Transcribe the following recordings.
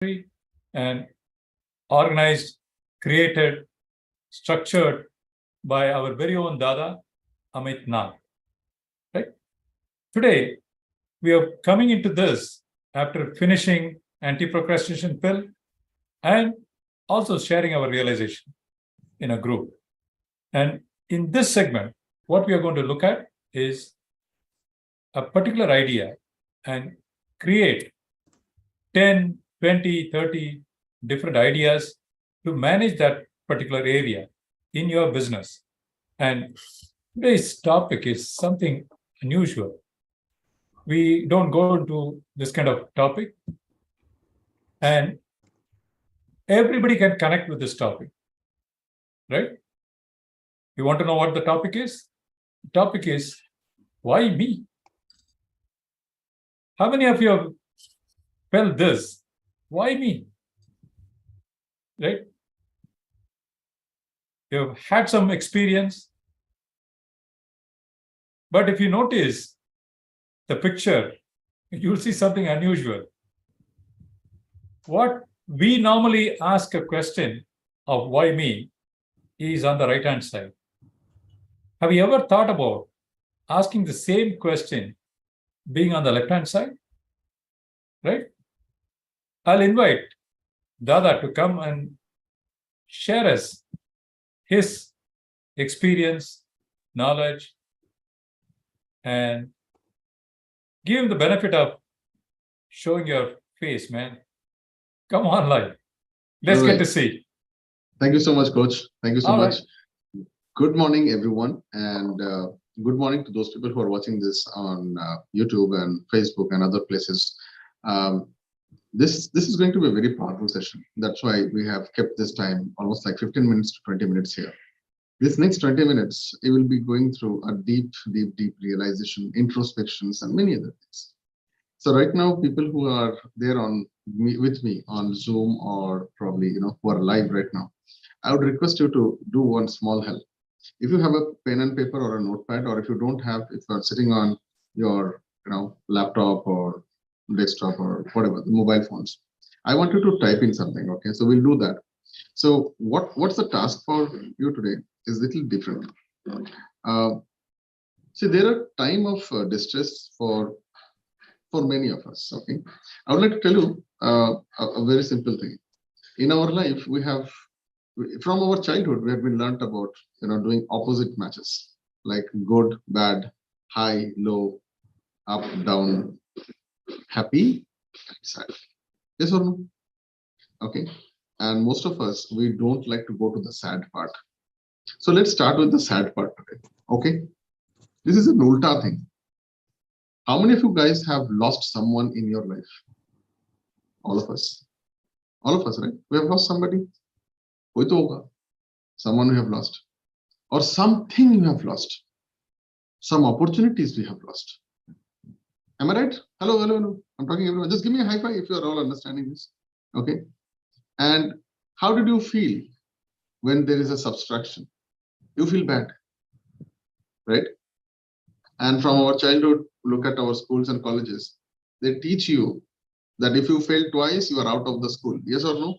and organized, created, structured by our very own Dada, Amit Nag. Right? Today, we are coming into this after finishing anti-procrastination pill and also sharing our realization in a group. And in this segment, what we are going to look at is a particular idea and create 10, 20, 30 different ideas to manage that particular area in your business. And today's topic is something unusual. We don't go into this kind of topic, and everybody can connect with this topic, right? You want to know what the topic is? The topic is, why me? How many of you have felt this? Why me? Right? You've had some experience, but if you notice the picture, you'll see something unusual. What we normally ask a question of why me is on the right-hand side. Have you ever thought about asking the same question being on the left-hand side? Right? I'll invite Dada to come and share us his experience, knowledge, and give him the benefit of showing your face, man. Come on, live. Let's get to see. Thank you so much, Coach. Thank you so much. Good morning, everyone, and good morning to those people who are watching this on YouTube and Facebook and other places. This is going to be a very powerful session. That's why we have kept this time almost like 15 minutes to 20 minutes here. This next 20 minutes, it will be going through a deep realization, introspections, and many other things. So right now, people who are there with me on Zoom or probably who are live right now, I would request you to do one small help. If you have a pen and paper or a notepad, or if you don't have, if you are sitting on your laptop or desktop or whatever, the mobile phones, I want you to type in something. Okay, so we'll do that. So what's the task for you today is a little different. See, there are time of distress for many of us. Okay, I would like to tell you a very simple thing. In our life, we have, from our childhood, we have been learnt about doing opposite matches, like good, bad, high, low, up, down, happy, sad. Yes or no? Okay. And most of us, we don't like to go to the sad part. So let's start with the sad part today. Okay. This is an ulta thing. How many of you guys have lost someone in your life? All of us. All of us, right? We have lost somebody. Someone we have lost. Or something you have lost. Some opportunities we have lost. Am I right? Hello, hello, hello. I'm talking to everyone. Just give me a high five if you are all understanding this. Okay. And how did you feel when there is a subtraction? You feel bad, right? And from our childhood, look at our schools and colleges. They teach you that if you fail twice, you are out of the school. Yes or no?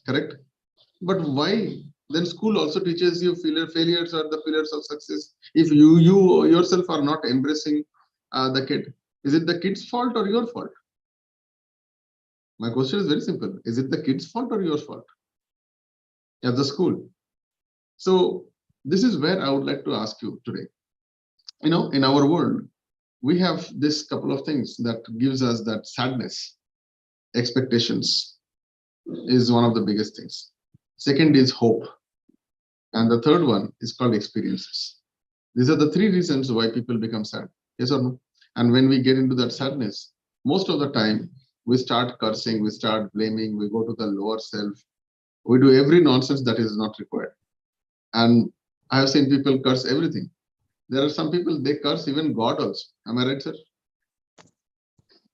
Correct? But why? Then school also teaches you failures are the pillars of success. If you yourself are not embracing the kid, is it the kid's fault or your fault? My question is very simple. Is it the kid's fault or your fault? At the school. So this is where I would like to ask you today. In our world, we have this couple of things that gives us that sadness. Expectations is one of the biggest things. Second is hope. And the third one is called experiences. These are the three reasons why people become sad. Yes or no? And when we get into that sadness, most of the time, we start cursing, we start blaming, we go to the lower self. We do every nonsense that is not required. And I have seen people curse everything. There are some people, they curse even God also. Am I right, sir?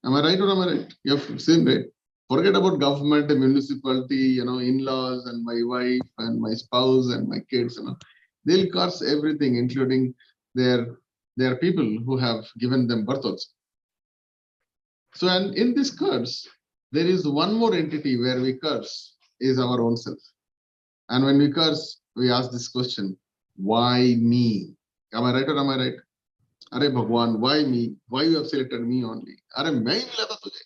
Am I right or am I right? You have seen, right? Forget about government, municipality, in-laws and my wife and my spouse and my kids. They'll curse everything, including their people who have given them birth also. So, and in this curse, there is one more entity where we curse, is our own self. And when we curse, we ask this question, why me? Am I right or am I right? Are Bhagwan, why me? Why you have selected me only? Are मैं ही मिला था तुझे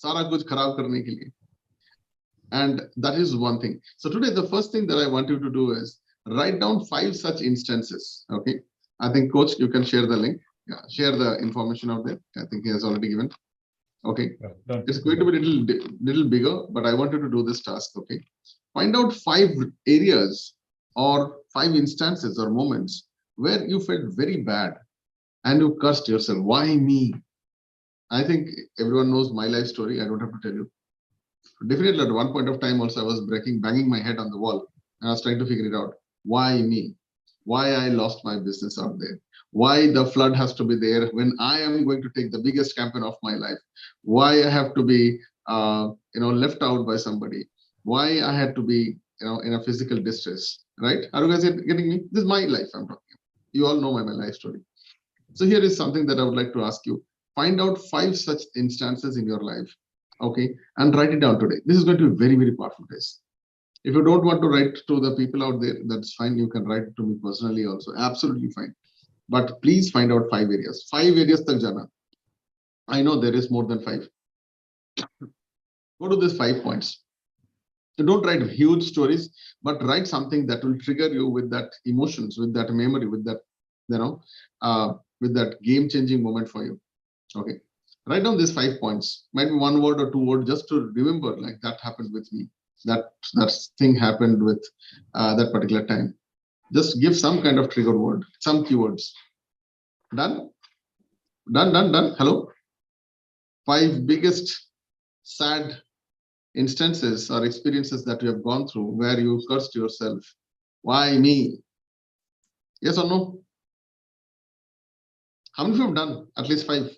सारा कुछ खराब करने के लिए. And that is one thing. So today, the first thing that I want you to do is write down 5 such instances. Okay. I think, Coach, you can share the link. Yeah, share the information out there. I think he has already given. Okay. Yeah, it's going to be a little bigger, but I want you to do this task. Okay. Find out 5 areas or 5 instances or moments where you felt very bad and you cursed yourself. Why me? I think everyone knows my life story. I don't have to tell you. Definitely at one point of time also I was banging my head on the wall and I was trying to figure it out. Why me? Why I lost my business out there? Why the flood has to be there when I am going to take the biggest campaign of my life? Why I have to be left out by somebody? Why I had to be in a physical distress, right? Are you guys getting me? This is my life I'm talking about. You all know my life story. So here is something that I would like to ask you. Find out 5 such instances in your life, okay, and write it down today. This is going to be very, very powerful, guys. If you don't want to write to the people out there, that's fine. You can write to me personally also. Absolutely fine. But please find out 5 areas. 5 areas tak jana. I know there is more than 5. Go to these 5 points. So don't write huge stories, but write something that will trigger you with that emotions, with that memory, with that, with that game-changing moment for you. Okay. Write down these 5 points. Might be 1 word or 2 words just to remember, like that happened with me. That thing happened with that particular time. Just give some kind of trigger word, some keywords. Done? Done. Hello? 5 biggest sad instances or experiences that you have gone through where you cursed yourself. Why me? Yes or no? How many of you have done? At least 5.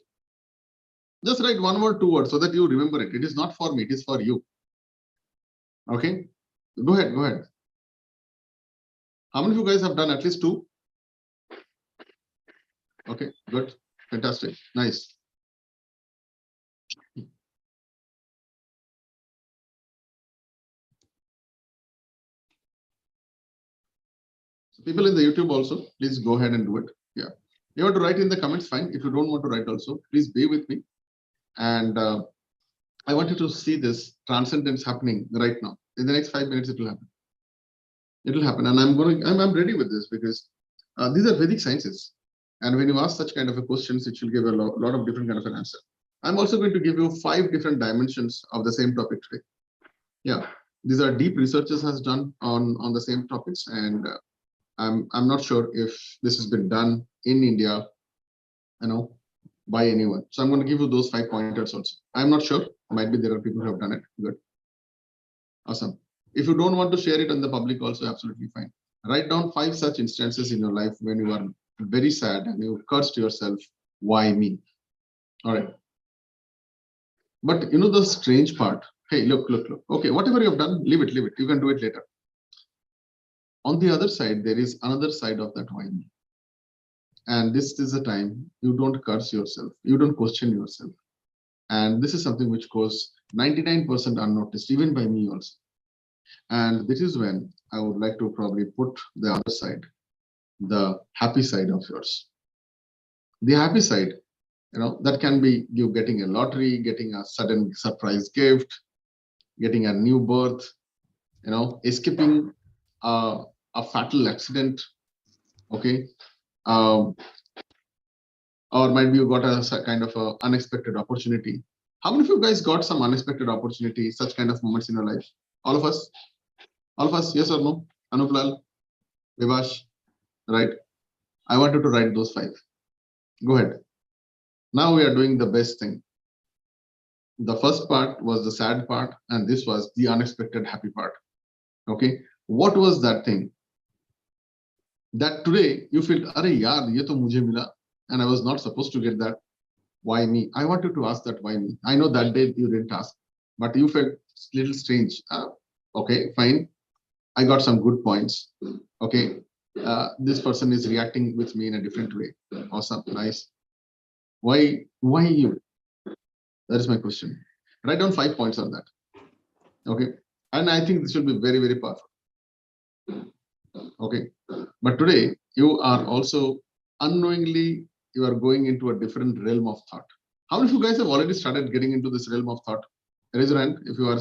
Just write 1 word, 2 words so that you remember it. It is not for me, it is for you. Okay? Go ahead. How many of you guys have done at least 2? Okay, good. Fantastic. Nice. So people in the YouTube also, please go ahead and do it. Yeah. You want to write in the comments, fine. If you don't want to write also, please be with me. And I want you to see this transcendence happening right now. In the next 5 minutes, it will happen. It will happen. And I'm ready with this because these are Vedic sciences. And when you ask such kind of a questions, it will give a lot of different kind of an answer. I'm also going to give you 5 different dimensions of the same topic today. Yeah, these are deep researchers has done on the same topics, and I'm not sure if this has been done in India, by anyone. So I'm going to give you those 5 pointers also. I'm not sure. Might be there are people who have done it. Good. Awesome. If you don't want to share it on the public also, absolutely fine. Write down 5 such instances in your life when you are very sad and you cursed yourself. Why me? All right. But the strange part. Hey, look. Okay, whatever you have done, leave it. You can do it later. On the other side, there is another side of that why me. And this is a time you don't curse yourself. You don't question yourself. And this is something which goes 99% unnoticed, even by me also. And this is when I would like to probably put the other side, the happy side of yours. The happy side, that can be you getting a lottery, getting a sudden surprise gift, getting a new birth, escaping a fatal accident, okay, or maybe you got a kind of a unexpected opportunity. How many of you guys got some unexpected opportunity, such kind of moments in your life? All of us, yes or no? Anuplal, Vivash, right? I wanted to write those 5. Go ahead. Now we are doing the best thing. The first part was the sad part, and this was the unexpected happy part. Okay, what was that thing that today you feel, "Arey yaar, ye to mujhe mila, and I was not supposed to get that. Why me?" I wanted to ask that why me. I know that day you didn't ask, but you felt a little strange. Okay, fine. I got some good points. Okay, this person is reacting with me in a different way. Awesome, nice. Why you? That is my question. Write down 5 points on that. Okay. And I think this will be very, very powerful. Okay. But today you are also unknowingly, you are going into a different realm of thought. How many of you guys have already started getting into this realm of thought? Raise your hand if you are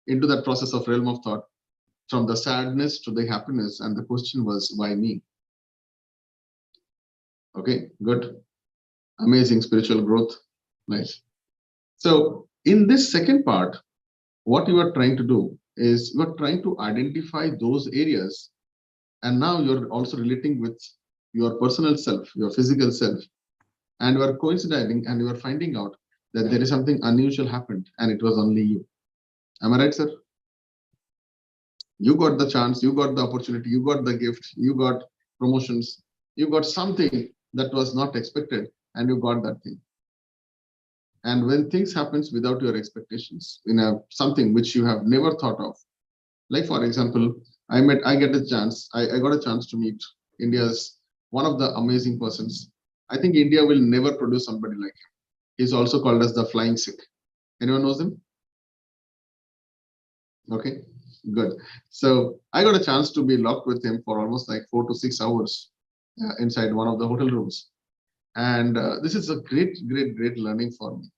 into that process of realm of thought, from the sadness to the happiness. And the question was, why me? Okay, good. Amazing spiritual growth. Nice. So in this second part, what you are trying to do is you are trying to identify those areas. And now you're also relating with your personal self, your physical self, and you are coinciding and you are finding out that there is something unusual happened and it was only you. Am I right, sir? You got the chance, you got the opportunity, you got the gift, you got promotions, you got something that was not expected, and you got that thing. And when things happens without your expectations, in a something which you have never thought of, like for example, I got a chance to meet India's one of the amazing persons. I think India will never produce somebody like him. He's also called as the flying Sikh. Anyone knows him? Okay, good. So I got a chance to be locked with him for almost like 4 to 6 hours inside one of the hotel rooms. And this is a great learning for me.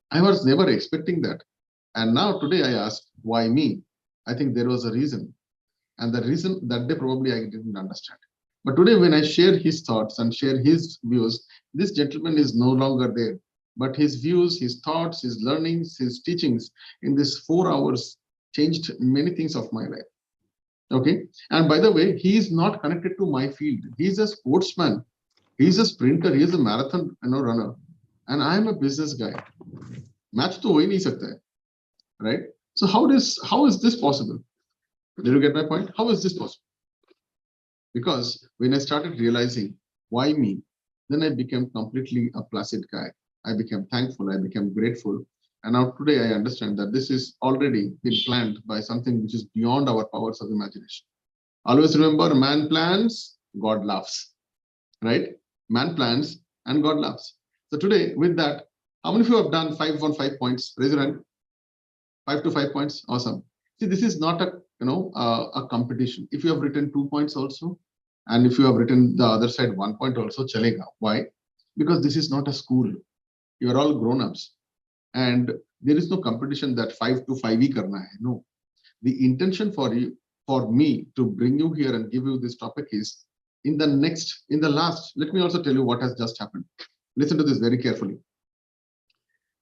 I was never expecting that. And now today I asked, why me? I think there was a reason. And the reason that day probably I didn't understand. But today when I share his thoughts and share his views, this gentleman is no longer there. But his views, his thoughts, his learnings, his teachings in this 4 hours changed many things of my life. Okay. And by the way, he is not connected to my field. He's a sportsman. He's a sprinter. He's a marathon runner. And I am a business guy. Match to ho hi nahi sakta hai, right? So how is this possible? Did you get my point? How is this possible? Because when I started realizing why me, then I became completely a placid guy. I became thankful. I became grateful. And now today I understand that this is already been planned by something which is beyond our powers of imagination. Always remember, man plans, God laughs, right? Man plans and God laughs. So today with that, how many of you have done 5 on 5 points? Raise your hand. 5 to 5 points. Awesome. See, this is not a competition. If you have written 2 points also, and if you have written the other side 1 point also, chalega. Why? Because this is not a school. You are all grown-ups. And there is no competition that 5 to 5 hi karna hai. No. The intention for me to bring you here and give you this topic is in the last, let me also tell you what has just happened. Listen to this very carefully.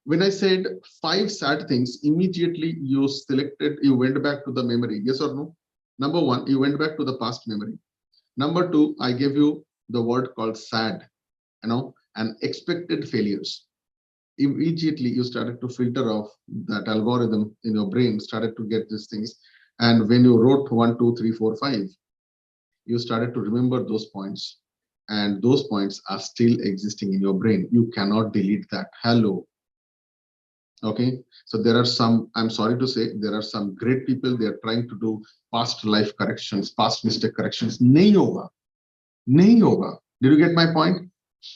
When I said 5 sad things, immediately you went back to the memory. Yes or no? Number 1, you went back to the past memory. Number 2, I gave you the word called sad, and expected failures. Immediately you started to filter off that algorithm in your brain, started to get these things. And when you wrote 1, 2, 3, 4, 5, you started to remember those points. And those points are still existing in your brain. You cannot delete that. Hello. Okay, so there are some, I'm sorry to say, there are some great people, they are trying to do past life corrections, past mistake corrections. Nahi hoga. Nahi hoga. Did you get my point?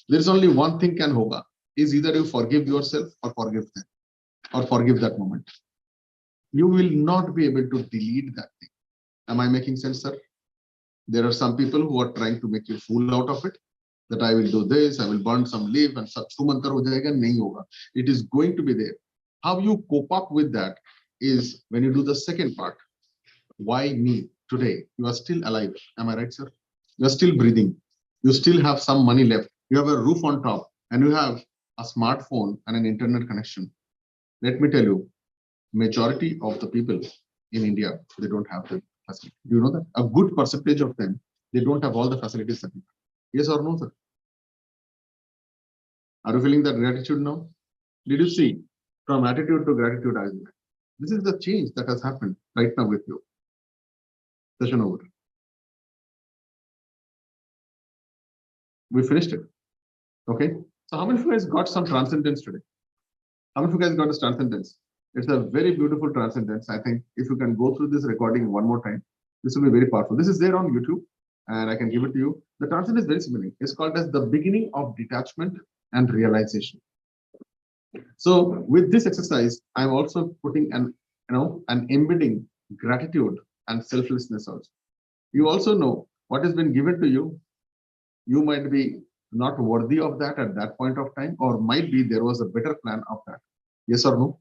There is only one thing can hoga, is either you forgive yourself or forgive them, or forgive that moment. You will not be able to delete that thing. Am I making sense, sir? There are some people who are trying to make you fool out of it, that I will do this, I will burn some leaf and sab sumantar ho jayega. Nahi hoga. It is going to be there. How you cope up with that is when you do the second part. Why me? Today, you are still alive. Am I right, sir? You are still breathing. You still have some money left. You have a roof on top and you have a smartphone and an internet connection. Let me tell you, majority of the people in India, they don't have the facility. Do you know that? A good percentage of them, they don't have all the facilities that we have. Yes or no, sir? Are you feeling that gratitude now? Did you see? From attitude to gratitude, this is the change that has happened right now with you. Session over. We finished it. Okay. So how many of you guys got some transcendence today? How many of you guys got a transcendence? It's a very beautiful transcendence. I think if you can go through this recording one more time, this will be very powerful. This is there on YouTube and I can give it to you. The transcendence is very similar. It's called as the beginning of detachment and realization. So with this exercise, I'm also putting an embedding gratitude and selflessness also. You also know what has been given to you. You might be not worthy of that at that point of time, or might be there was a better plan of that. Yes or no?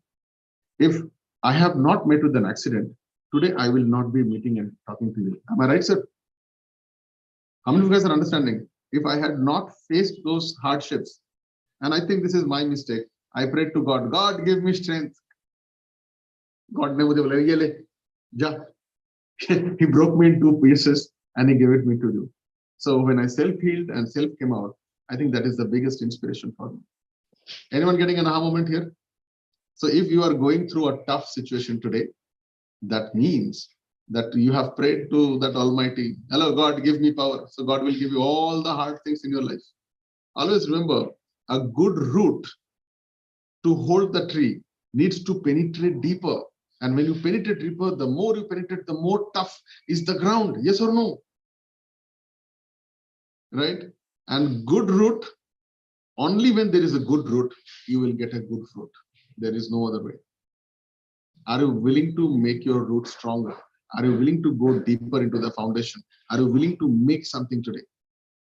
If I have not met with an accident, today I will not be meeting and talking to you. Am I right, sir? How many of you guys are understanding? If I had not faced those hardships, and I think this is my mistake, I prayed to God, God give me strength. God ne mujhe bola, ye le, ja. He broke me in two pieces and he gave it me to do. So when I self-healed and self came out, I think that is the biggest inspiration for me. Anyone getting an aha moment here? So if you are going through a tough situation today, that means that you have prayed to that Almighty, hello, God, give me power. So God will give you all the hard things in your life. Always remember, a good root to hold the tree needs to penetrate deeper. And when you penetrate deeper, the more you penetrate, the more tough is the ground. Yes or no? Right? And good root, only when there is a good root, you will get a good fruit. There is no other way. Are you willing to make your root stronger? Are you willing to go deeper into the foundation? Are you willing to make something today?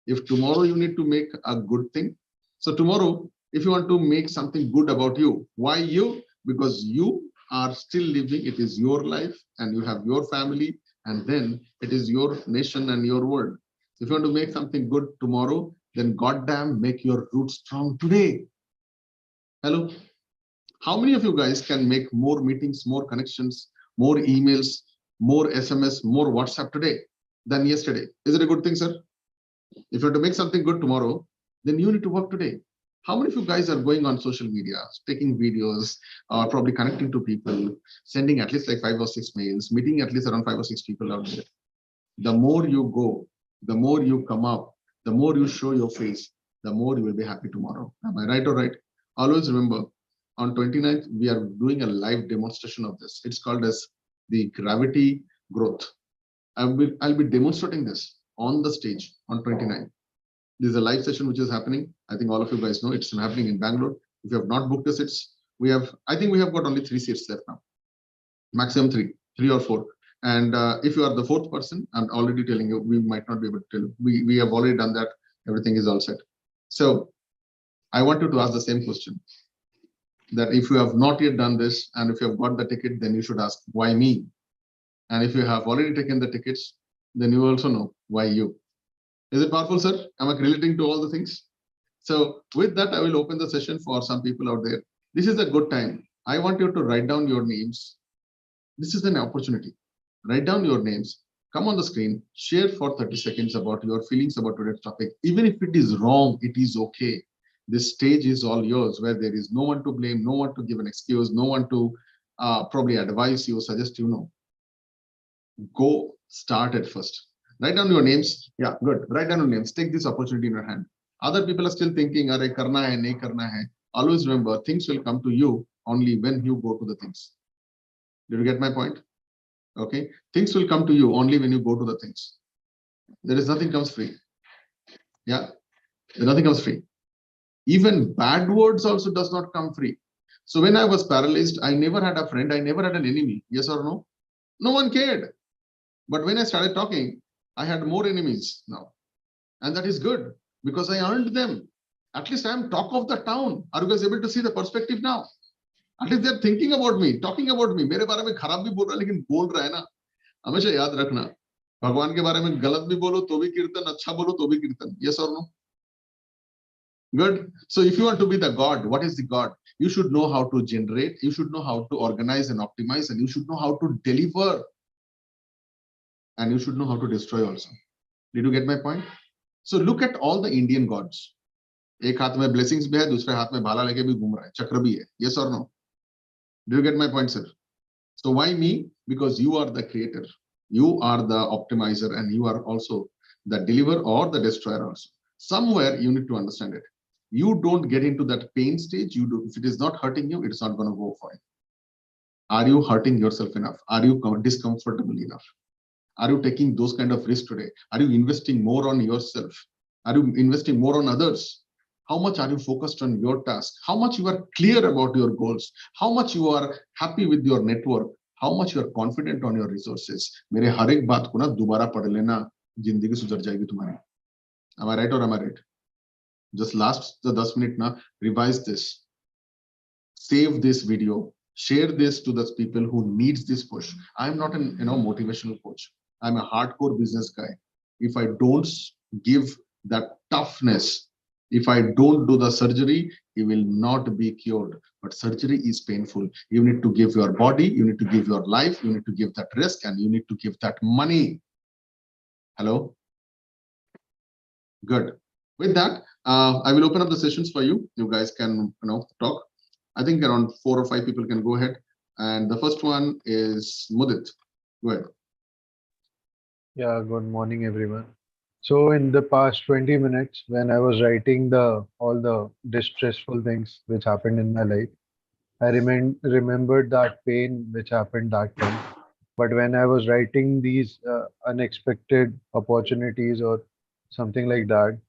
If tomorrow you need to make a good thing, so tomorrow, if you want to make something good about you, why you? Because you are still living, it is your life and you have your family, and then it is your nation and your world. If you want to make something good tomorrow, then goddamn make your roots strong today. Hello? How many of you guys can make more meetings, more connections, more emails, more SMS, more WhatsApp today than yesterday? Is it a good thing, sir? If you want to make something good tomorrow, then you need to work today. How many of you guys are going on social media, taking videos, or probably connecting to people, sending at least like 5 or 6 mails, meeting at least around 5 or 6 people out there? The more you go, the more you come up, the more you show your face, the more you will be happy tomorrow. Am I right or right? Always remember, on 29th, we are doing a live demonstration of this. It's called as the gravity growth. I'll be demonstrating this on the stage on 29th. This is a live session which is happening. I think all of you guys know it's happening in Bangalore. If you have not booked the seats, I think we have got only 3 seats left now. Maximum 3 or 4. And if you are the 4th person, I'm already telling you, we might not be able to tell you. We have already done that. Everything is all set. So I wanted to ask the same question, that if you have not yet done this, and if you have got the ticket, then you should ask, why me? And if you have already taken the tickets, then you also know why you. Is it powerful, sir? Am I relating to all the things? So with that, I will open the session for some people out there. This is a good time. I want you to write down your names. This is an opportunity. Write down your names, come on the screen, share for 30 seconds about your feelings about today's topic. Even if it is wrong, it is okay. This stage is all yours, where there is no one to blame, no one to give an excuse, no one to probably advise you, suggest you. No. Go start at first. Write down your names. Yeah, good. Write down your names. Take this opportunity in your hand. Other people are still thinking, "Arey karna hai, nahi karna hai." Always remember, things will come to you only when you go to the things. Did you get my point? Okay. Things will come to you only when you go to the things. There is nothing comes free. Yeah. Nothing comes free. Even bad words also does not come free. So when I was paralyzed, I never had a friend. I never had an enemy. Yes or no? No one cared. But when I started talking, I had more enemies now. And that is good because I earned them. At least I am talk of the town. Are you guys able to see the perspective now? At least they're thinking about me, talking about me. मेरे बारे में खराब भी बोल रहा है, लेकिन बोल रहा है ना. हमेशा याद रखना, भगवान के बारे में गलत भी बोलो तो भी कीर्तन, अच्छा बोलो तो भी कीर्तन. Yes or no? Good. So if you want to be the God, what is the God? You should know how to generate, you should know how to organize and optimize, and you should know how to deliver. And you should know how to destroy also. Did you get my point? So look at all the Indian gods. एक हाथ में blessings भी है, दूसरे हाथ में भाला लेके भी घूम रहा है, चक्र भी है. Yes or no? Do you get my point, sir? So why me? Because you are the creator, you are the optimizer, and you are also the deliverer or the destroyer also. Somewhere you need to understand it. You don't get into that pain stage. You do. If it is not hurting you, it's not going to go for you. Are you hurting yourself enough? Are you discomfortable enough? Are you taking those kind of risks today? Are you investing more on yourself? Are you investing more on others? How much are you focused on your task? How much you are clear about your goals? How much you are happy with your network? How much you are confident on your resources? मेरे हर एक बात को ना दोबारा पढ़ लेना, जिंदगी सुधर जाएगी तुम्हारी. Am I right or am I right? Just last the 10 minutes now, revise this. Save this video. Share this to those people who needs this push. I'm not an motivational coach. I'm a hardcore business guy. If I don't give that toughness, if I don't do the surgery, you will not be cured. But surgery is painful. You need to give your body, you need to give your life, you need to give that risk, and you need to give that money. Hello? Good. With that, I will open up the sessions for you. You guys can talk. I think around 4 or 5 people can go ahead. And the first one is Mudit. Go ahead. Yeah, good morning, everyone. So in the past 20 minutes, when I was writing all the distressful things which happened in my life, I remembered that pain which happened that time. But when I was writing these unexpected opportunities or something like that,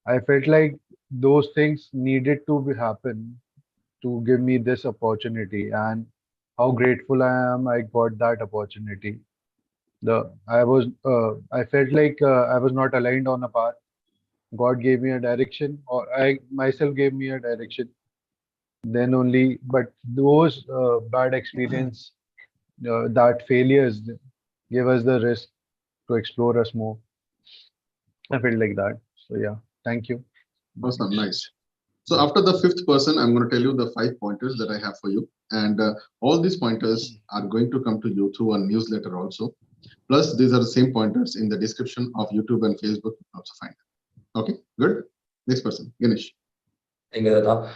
I felt like those things needed to happen to give me this opportunity, and how grateful I am I got that opportunity. I felt like I was not aligned on a path. God gave me a direction, or I myself gave me a direction. Then only, but those bad experience, that failures give us the risk to explore us more. I felt like that. So yeah, thank you. Awesome, nice. So after the 5th person, I'm going to tell you the 5 pointers that I have for you. And all these pointers are going to come to you through a newsletter also. Plus, these are the same pointers in the description of YouTube and Facebook. You can also find. Okay, good. Next person, Ganesh. Thank you, Dada.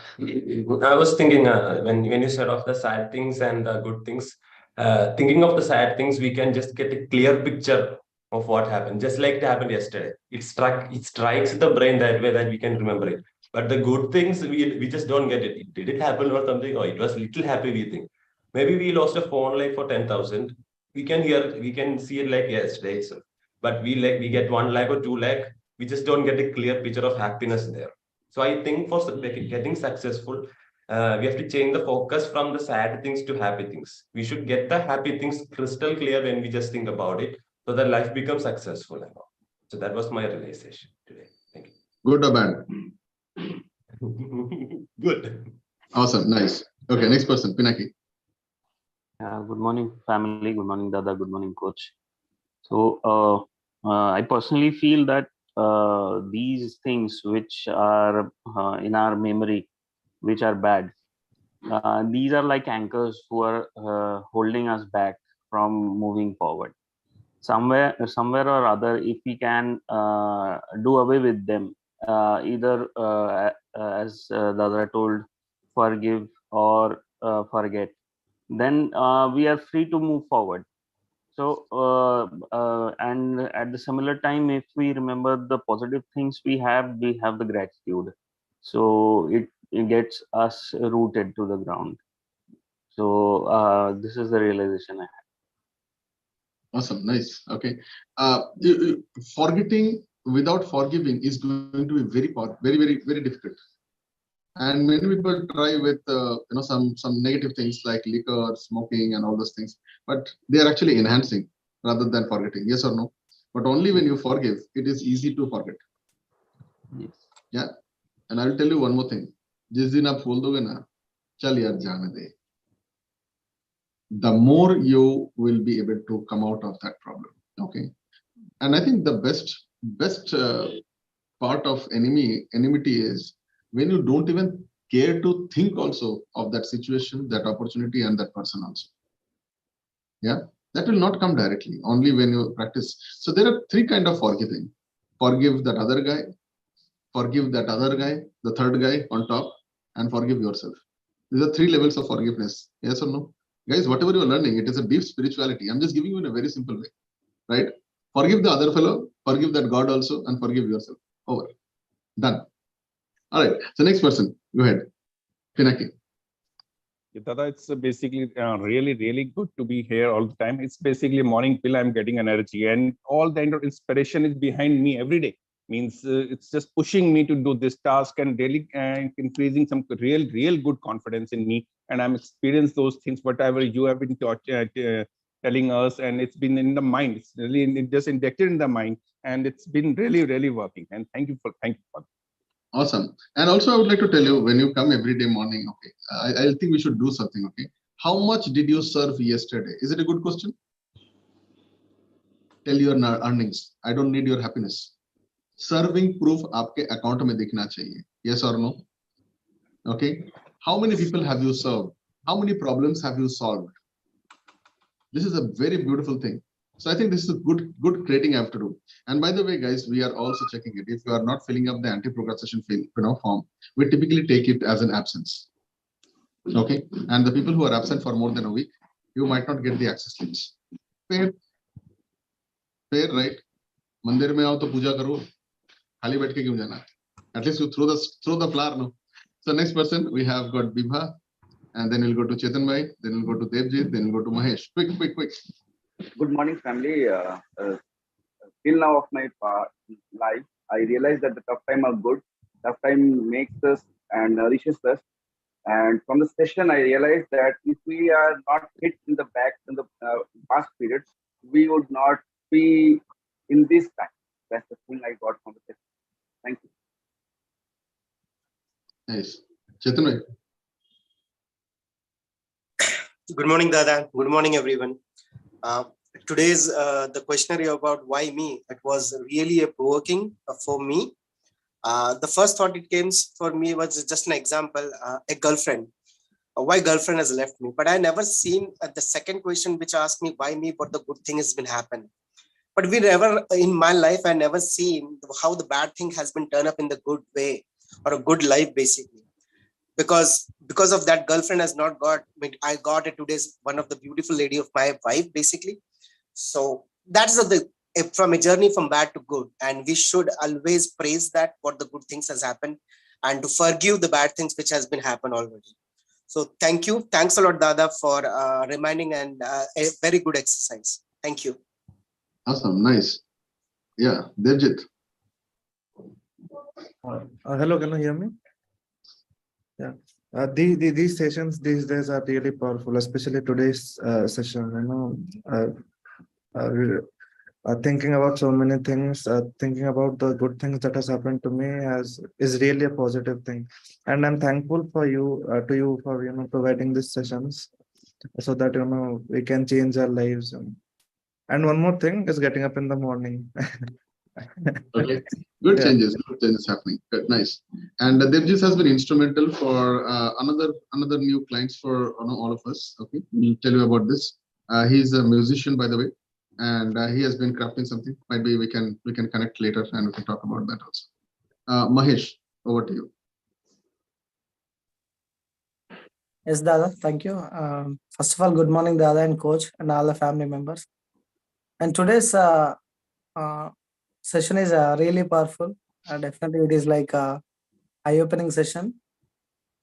I was thinking when you said of the sad things and the good things, thinking of the sad things, we can just get a clear picture of what happened, just like it happened yesterday. It strikes the brain that way that we can remember it. But the good things, we just don't get it. Did it happen or something? Or it was little happy, we think. Maybe we lost a phone like for 10,000. We can see it like yesterday. So, but we get 1 lakh or 2 lakh. We just don't get a clear picture of happiness there. So I think for getting successful, we have to change the focus from the sad things to happy things. We should get the happy things crystal clear when we just think about it, so that life becomes successful. So that was my realization today. Thank you. Good or bad? Good. Awesome, nice. Okay, next person, Pinaki. Good morning, family. Good morning, Dada. Good morning, coach. So I personally feel that these things which are in our memory, which are bad, these are like anchors who are holding us back from moving forward. Somewhere or other, if we can do away with them, either as Dada told, forgive or forget, then we are free to move forward. So and at the similar time, if we remember the positive things we have the gratitude. So it gets us rooted to the ground. So this is the realization I had. Awesome, nice. Okay. Forgetting without forgiving is going to be very difficult. And many people try with some negative things like liquor, smoking, and all those things, but they are actually enhancing rather than forgetting. Yes or no? But only when you forgive, it is easy to forget. Yes. Yeah. And I will tell you one more thing. जिस दिन आप बोल दोगे ना, चल यार जाने दे, the more you will be able to come out of that problem. Okay. And I think the best part of enmity is when you don't even care to think also of that situation, that opportunity, and that person also. Yeah, that will not come directly, only when you practice. So there are 3 kinds of forgiving. Forgive that other guy, forgive that other guy, the third guy on top, and forgive yourself. These are 3 levels of forgiveness. Yes or no? Guys, whatever you're learning, it is a deep spirituality. I'm just giving you in a very simple way, right? Forgive the other fellow, forgive that God also, and forgive yourself. Over. Done. All right. So next person, go ahead. Pinaki. Dada, it's basically really good to be here all the time. It's basically a morning pill. I'm getting energy, and all the inspiration is behind me every day. Means it's just pushing me to do this task and really increasing some real good confidence in me. And I'm experienced those things, whatever you have been telling us, and it's been in the mind. It's really just injected in the mind, and it's been really working. And thank you for that. Awesome. And also, I would like to tell you, when you come every day morning, okay, I think we should do something. Okay, how much did you serve yesterday? Is it a good question? Tell your earnings. I don't need your happiness. Serving proof आपके account में दिखना चाहिए. Yes or no? Okay. How many people have you served? How many problems have you solved? This is a very beautiful thing. So I think this is a good creating I have to do. And by the way, guys, we are also checking it. If you are not filling up the anti-procrastination form, we typically take it as an absence. Okay. And the people who are absent for more than a week, you might not get the access links. Fair, right? मंदिर में आओ तो पूजा करो, खाली बैठ के क्यों जाना? At least you throw the flower, no? So next person we have got Bibha, and then we'll go to Chetan Bhai, then we'll go to Devjit, then we'll go to Mahesh. Quick. Good morning, family. Till now of my life, I realized that the tough time are good. Tough time makes us and nourishes us. And from the session, I realized that if we are not hit in the back in the past periods, we would not be in this time. That's the thing I got from the session. Thank you. Nice. Chetan Bhai. Good morning, Dada. Good morning, everyone. Today's the questionnaire about why me, it was really a provoking for me. The first thought it came for me was just an example, a girlfriend. Why girlfriend has left me? But I never seen the second question which asked me why me, what the good thing has been happened. But we never, in my life, I never seen how the bad thing has been turned up in the good way or a good life, basically. Because of that girlfriend has not got, I got it today's one of the beautiful lady of my wife, basically. So that's from a journey from bad to good. And we should always praise that what the good things has happened and to forgive the bad things which has been happened already. So thank you. Thanks a lot, Dada, for reminding and a very good exercise. Thank you. Awesome. Nice. Yeah. Devjit. Hello, can you hear me? Yeah. These sessions these days are really powerful, especially today's session. Thinking about so many things, thinking about the good things that has happened to me is really a positive thing, and I'm thankful for you to you for providing these sessions so that we can change our lives. And one more thing is getting up in the morning. Okay. Good Yeah. changes happening. Good, nice. And Devjit has been instrumental for another new clients for all of us. Okay, we'll tell you about this. He's a musician, by the way, and he has been crafting something. Might be we can connect later and we can talk about that also. Mahesh, over to you. Yes, Dada, thank you. First of all, good morning, Dada and coach and all the family members. And today's session is really powerful. Definitely, it is like a eye-opening session,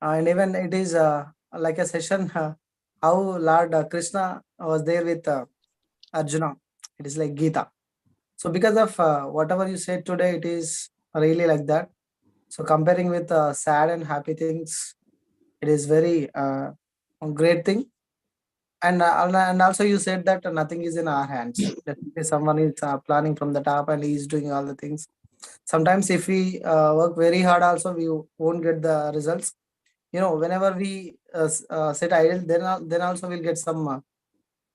and even it is like a session how Lord Krishna was there with Arjuna. It is like Gita. So because of whatever you said today, it is really like that. So comparing with sad and happy things, it is very great thing. And also you said that nothing is in our hands. Definitely someone is planning from the top and he is doing all the things. Sometimes if we work very hard also, we won't get the results. Whenever we sit idle, then also we'll get some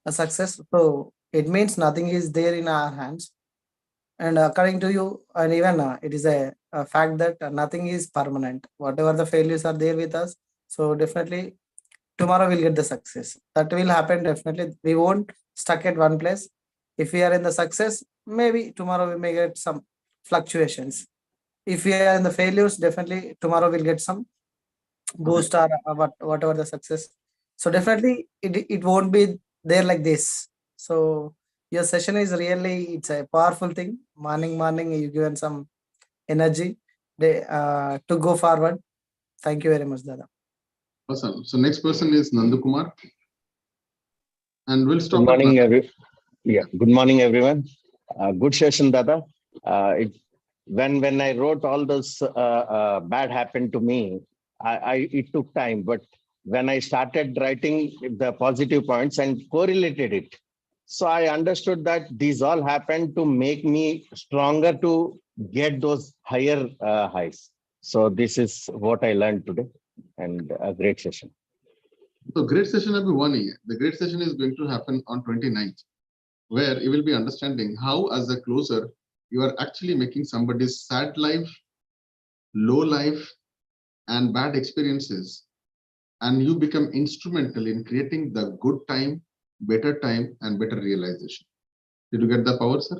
success. So it means nothing is there in our hands. And according to you, and even it is a fact that nothing is permanent. Whatever the failures are there with us, so definitely tomorrow we'll get the success. That will happen definitely. We won't stuck at one place. If we are in the success, maybe tomorrow we may get some fluctuations. If we are in the failures, definitely tomorrow we'll get some boost or whatever the success. So definitely it won't be there like this. So your session is really, it's a powerful thing. Morning you given some energy to go forward. Thank you very much, Dada. Awesome. So next person is Nandu Kumar, and we'll stop. Good morning, good morning, everyone. Good session, Dada. when I wrote all those bad happened to me, it took time. But when I started writing the positive points and correlated it, so I understood that these all happened to make me stronger to get those higher highs. So this is what I learned today, and a great session. So great session will be 1 year. The great session is going to happen on 29th, where you will be understanding how, as a closer, you are actually making somebody's sad life, low life, and bad experiences, and you become instrumental in creating the good time, better time, and better realization. Did you get the power, sir?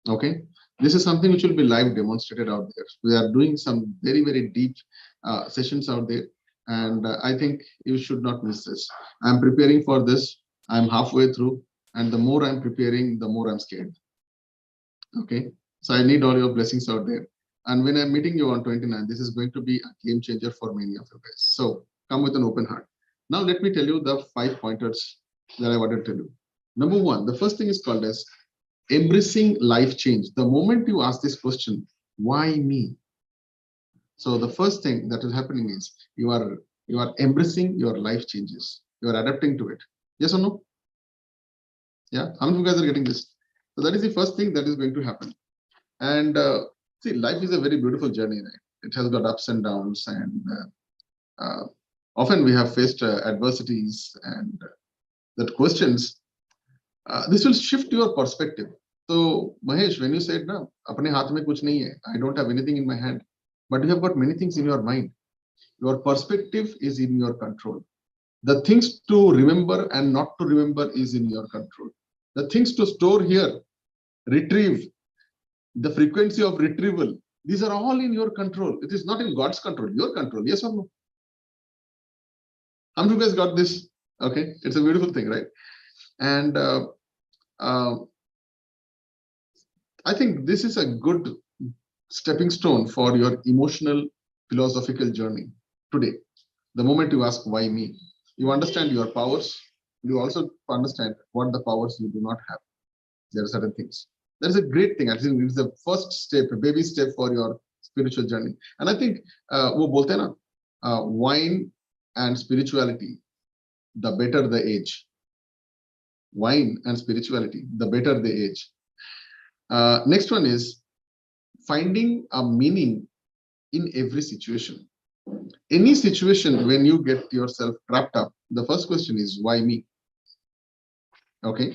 Okay. This is something which will be live demonstrated out there. We are doing some very, very deep sessions out there. And I think you should not miss this. I'm preparing for this. I'm halfway through. And the more I'm preparing, the more I'm scared. Okay. So I need all your blessings out there. And when I'm meeting you on 29, this is going to be a game changer for many of you guys. So come with an open heart. Now, let me tell you the 5 pointers that I wanted to tell you. Number 1, the first thing is called as embracing life change. The moment you ask this question, why me? So the first thing that is happening is you are embracing your life changes. You are adapting to it. Yes or no? Yeah, how many of you guys are getting this? So that is the first thing that is going to happen. And see, life is a very beautiful journey, right? It has got ups and downs, and often we have faced adversities and that questions. This will shift your perspective. So Mahesh, when you said na, apne haath mein kuch nahi hai, I don't have anything in my hand, but you have got many things in your mind. Your perspective is in your control. The things to remember and not to remember is in your control. The things to store here, retrieve, the frequency of retrieval, these are all in your control. It is not in God's control, your control. Yes or no? How many of you guys got this? Okay, it's a beautiful thing, right? And I think this is a good stepping stone for your emotional philosophical journey today. The moment you ask why me, you understand your powers. You also understand what the powers you do not have. There are certain things. That is a great thing. I think it's the first step, a baby step for your spiritual journey. And I think wo bolte hai na, wine and spirituality, the better the age. Wine and spirituality, the better the age. Next one is finding a meaning in every situation. Any situation when you get yourself trapped up, the first question is, why me? Okay.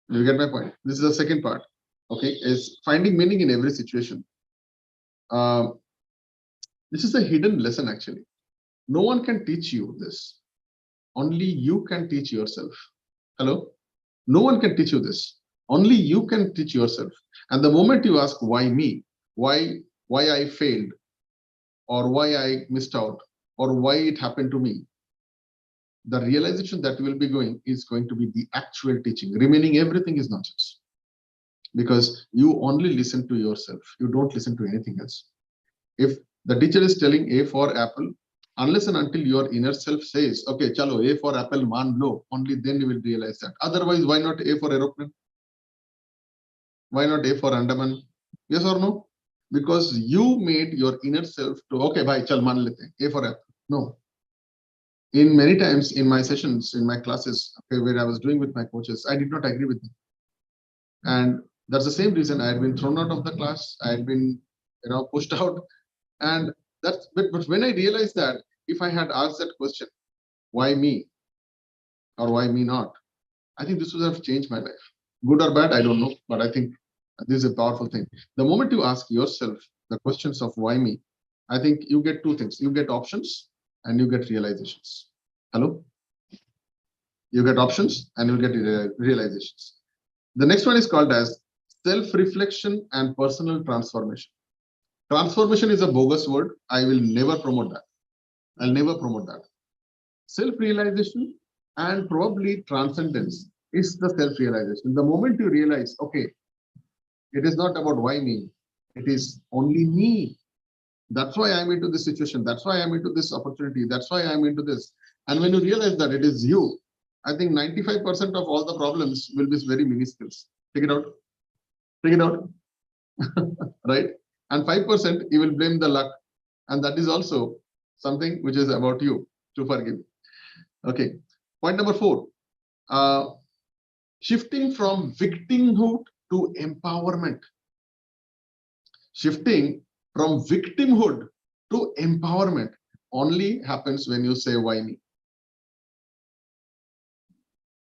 You get my point? This is the second part. Okay, is finding meaning in every situation. This is a hidden lesson, actually. No one can teach you this. Only you can teach yourself. Hello? No one can teach you this. Only you can teach yourself. And the moment you ask, why me? Why I failed? Or why I missed out? Or why it happened to me? The realization that will be going is going to be the actual teaching. Remaining everything is nonsense. Because you only listen to yourself. You don't listen to anything else. If the teacher is telling A for apple, unless and until your inner self says, okay, chalo, A for apple, man lo, only then you will realize that. Otherwise, why not A for aeroplane? Why not A for Andaman? Yes or no? Because you made your inner self to, okay, bhai, chal man lete, A for apple. No. In many times in my sessions, in my classes, okay, where I was doing with my coaches, I did not agree with them. And that's the same reason I had been thrown out of the class. I had been, pushed out. And that's, but when I realized that if I had asked that question, why me or why me not, I think this would have changed my life. Good or bad, I don't know, but I think this is a powerful thing. The moment you ask yourself the questions of why me, I think you get two things. You get options and you get realizations. Hello? You get options and you get realizations. The next one is called as self-reflection and personal transformation. Transformation is a bogus word. I will never promote that. I'll never promote that. Self-realization and probably transcendence is the self-realization. The moment you realize, okay, it is not about why me, it is only me. That's why I'm into this situation. That's why I'm into this opportunity. That's why I'm into this. And when you realize that it is you, I think 95% of all the problems will be very minuscule. Take it out. Take it out. Right? And 5% you will blame the luck. And that is also something which is about you to forgive. Okay. Point number 4. Shifting from victimhood to empowerment. Shifting from victimhood to empowerment only happens when you say, why me?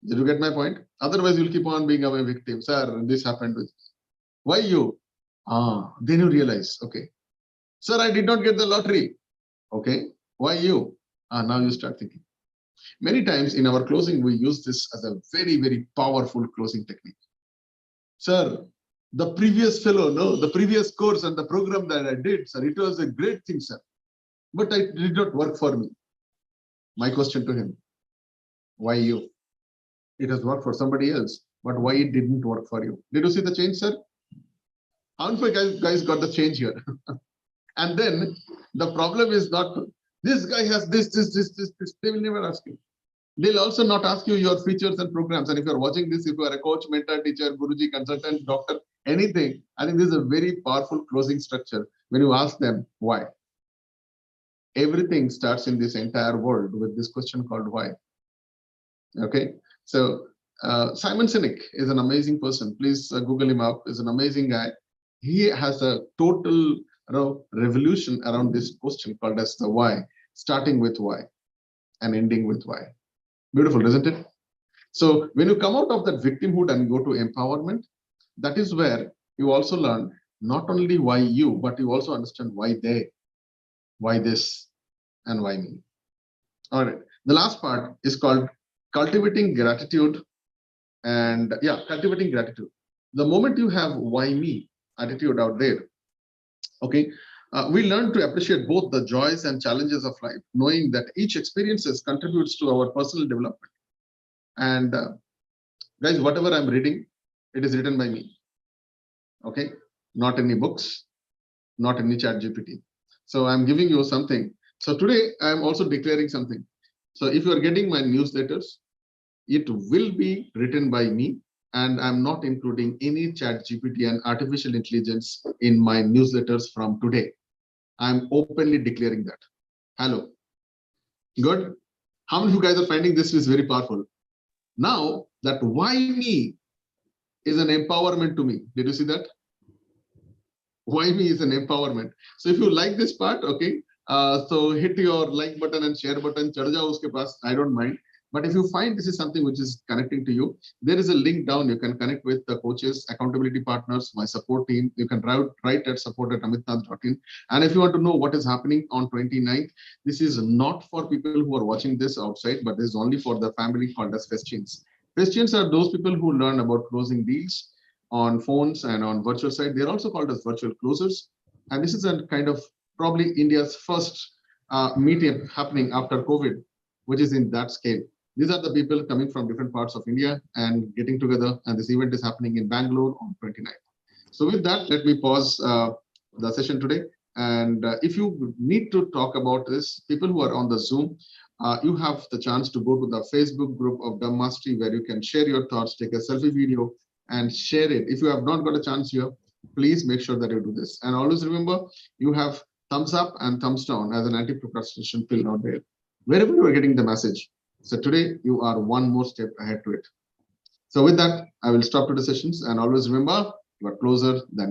Did you get my point? Otherwise, you'll keep on being a victim. Sir, this happened with me. Why you? Then you realize, okay. Sir, I did not get the lottery. Okay. Why you? Now you start thinking. Many times in our closing, we use this as a very, very powerful closing technique. Sir, the previous fellow, no, the previous course and the program that I did, sir, it was a great thing, sir. But it did not work for me. My question to him, why you? It has worked for somebody else, but why it didn't work for you? Did you see the change, sir? How many guys got the change here? And then the problem is not, this guy has this. They will never ask you. They'll also not ask you your features and programs. And if you're watching this, if you are a coach, mentor, teacher, Guruji, consultant, doctor, anything, I think this is a very powerful closing structure when you ask them why. Everything starts in this entire world with this question called why. Okay, so Simon Sinek is an amazing person. Please Google him up. He's an amazing guy. He has a total revolution around this question called as the why, starting with why and ending with why. Beautiful, isn't it? So when you come out of that victimhood and go to empowerment, that is where you also learn not only why you, but you also understand why they, why this, and why me. All right. The last part is called cultivating gratitude. And yeah, cultivating gratitude. The moment you have why me attitude out there, okay, we learn to appreciate both the joys and challenges of life, knowing that each experiences contributes to our personal development. And guys, whatever I'm reading, it is written by me. Okay, not any books, not any chat GPT. So I'm giving you something. So today I'm also declaring something. So if you are getting my newsletters, it will be written by me, and I'm not including any chat GPT and artificial intelligence in my newsletters from today. I'm openly declaring that. Hello. Good. How many of you guys are finding this is very powerful? Now that why me is an empowerment to me. Did you see that? Why me is an empowerment. So if you like this part, okay, so hit your like button and share button. Chad jao uske paas, I don't mind. But if you find this is something which is connecting to you, there is a link down. You can connect with the coaches, accountability partners, my support team. You can write at support@amitnath.in. And if you want to know what is happening on 29th, this is not for people who are watching this outside, but this is only for the family called as Festians. Festians are those people who learn about closing deals on phones and on virtual side. They're also called as virtual closers. And this is a kind of probably India's first meetup happening after COVID, which is in that scale. These are the people coming from different parts of India and getting together. And this event is happening in Bangalore on 29th. So with that, let me pause the session today. And if you need to talk about this, people who are on the Zoom, you have the chance to go to the Facebook group of Dumb Mastery, where you can share your thoughts, take a selfie video and share it. If you have not got a chance here, please make sure that you do this. And always remember, you have thumbs up and thumbs down as an anti-procrastination pill out there, wherever you are getting the message. So today you are one more step ahead to it. So with that, I will stop to the sessions, and always remember, you are closer than